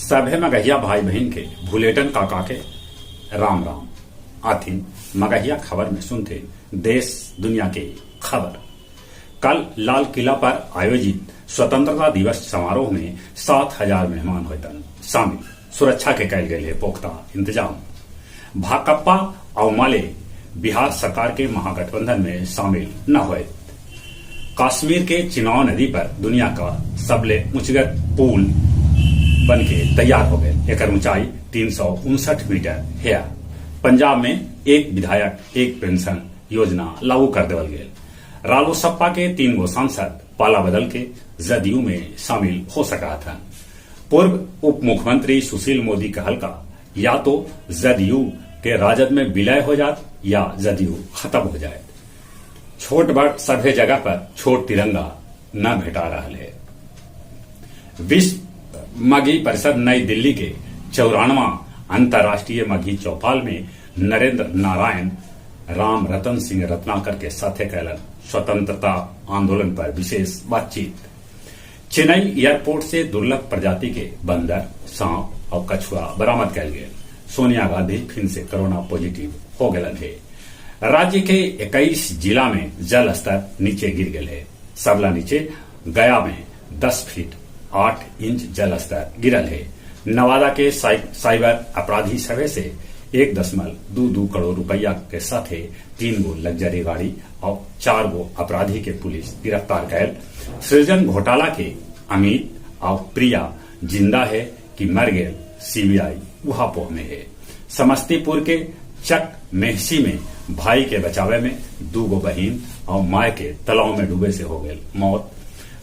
सभे मगहिया भाई बहन के भुलेटन काका के राम राम। आथिन मगहिया खबर में सुनते देश दुनिया के खबर। कल लाल किला पर आयोजित स्वतंत्रता दिवस समारोह में 7,000 मेहमान होतन शामिल। सुरक्षा के कैल गए पुख्ता इंतजाम। भाकपा और माले बिहार सरकार के महागठबंधन में शामिल न हुए। कश्मीर के चिनाव नदी पर दुनिया का सबले ऊंचगत पुल बन के तैयार हो गए। एक ऊंचाई 359 मीटर है। पंजाब में एक विधायक एक पेंशन योजना लागू कर देवल गए। रालोसपा के 3 गो सांसद पाला बदल के जदयू में शामिल हो सका था। पूर्व उप मुख्यमंत्री सुशील मोदी कहल का या तो जदयू के राजद में विलय हो जात या जदयू खत्म हो जाए। छोट बड़ सभे जगह पर छोट तिरंगा न भेटा रहा है। विश्व मगही परिषद नई दिल्ली के 94वां अंतर्राष्ट्रीय मगही चौपाल में नरेंद्र नारायण राम रतन सिंह रत्नाकर के साथे कैलन स्वतंत्रता आंदोलन पर विशेष बातचीत। चेन्नई एयरपोर्ट से दुर्लभ प्रजाति के बंदर, सांप और कछुआ बरामद कैल गए। सोनिया गांधी फिर से कोरोना पॉजिटिव हो गए है। राज्य के 21 जिला में जल स्तर नीचे गिर गए है। सबला नीचे गया में 10 फीट 8 इंच जल स्तर गिरल है। नवादा के साइबर अपराधी सभे से 1.22 करोड़ रुपया के साथ 3 गो लग्जरी गाड़ी और 4 गो अपराधी के पुलिस गिरफ्तार कैल। सृजन घोटाला के अमित और प्रिया जिंदा है कि मर गए, सीबीआई उहापोह में है। समस्तीपुर के चक मेहसी में भाई के बचावे में 2 गो बहन और माय के तालाब में डूबे से हो गए मौत।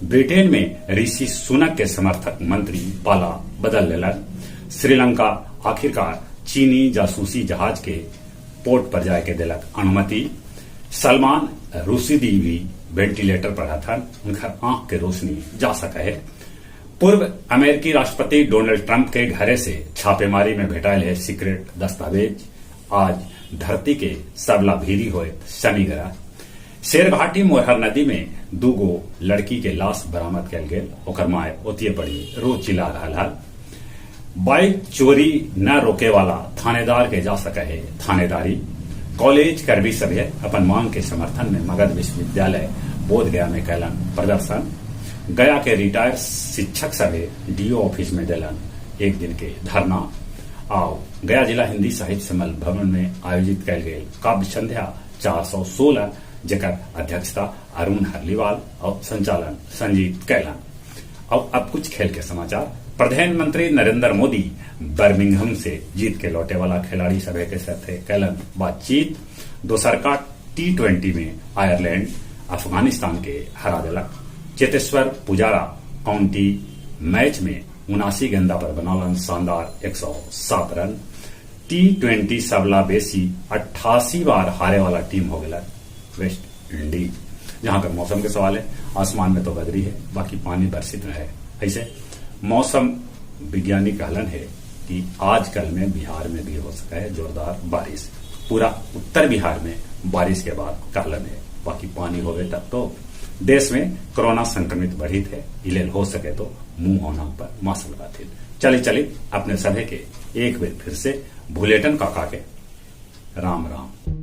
ब्रिटेन में ऋषि सुनक के समर्थक मंत्री पाला बदल लेलन। श्रीलंका आखिरकार चीनी जासूसी जहाज के पोर्ट पर जाए के दिलक अनुमति। सलमान रुशीदी भी वेंटिलेटर पर था, उनका आंख के रोशनी जा सका है। पूर्व अमेरिकी राष्ट्रपति डोनाल्ड ट्रंप के घरे से छापेमारी में भेटायल है सीक्रेट दस्तावेज। आज धरती के सबला भीरी होए शनि ग्रह। शेरघाटी मोरहर नदी में 2 गो लड़की के लाश बरामद कैल गए। ओकर माय ओतिये पड़ी रो चिल्ला रहा। बाइक चोरी न रोके वाला थानेदार के जा सके है थानेदारी। कॉलेज कर्मी सभे अपन मांग के समर्थन में मगध विश्वविद्यालय बोधगया में कैलन प्रदर्शन। गया के रिटायर्ड शिक्षक सभे डीओ ऑफिस में दिलन 1 दिन के धरना। आओ गया जिला हिंदी साहित्य सम्मेलन भवन में आयोजित कैल गए काव्य संध्या 416 जेकर अध्यक्षता अरुण हरलीवाल और संचालन संजीत कैलन। और अब कुछ खेल के समाचार। प्रधानमंत्री नरेंद्र मोदी बर्मिंघम से जीत के लौटे वाला खिलाड़ी सभे के साथ कैलन बातचीत। दोसर का T20 में आयरलैंड अफगानिस्तान के हरा दिलक। चेतेश्वर पुजारा काउंटी मैच में 79 गेंदा पर बनालन शानदार 107 रन। T20 सबला बेसी 88 बार हारे वाला टीम हो गया वेस्ट इंडीज। जहां तक मौसम के सवाल है, आसमान में तो बदरी है, बाकी पानी बरसित रहे। ऐसे मौसम विज्ञानी कहलन है कि आजकल में बिहार में भी हो सका है जोरदार बारिश। पूरा उत्तर बिहार में बारिश के बाद कहलन है, बाकी पानी हो गए तब तो देश में कोरोना संक्रमित बढ़ित है। इलेल हो सके तो मुंह होना पर मास्क लगाते। चली अपने सभे के एक बार फिर से भुलेटन काका के राम राम।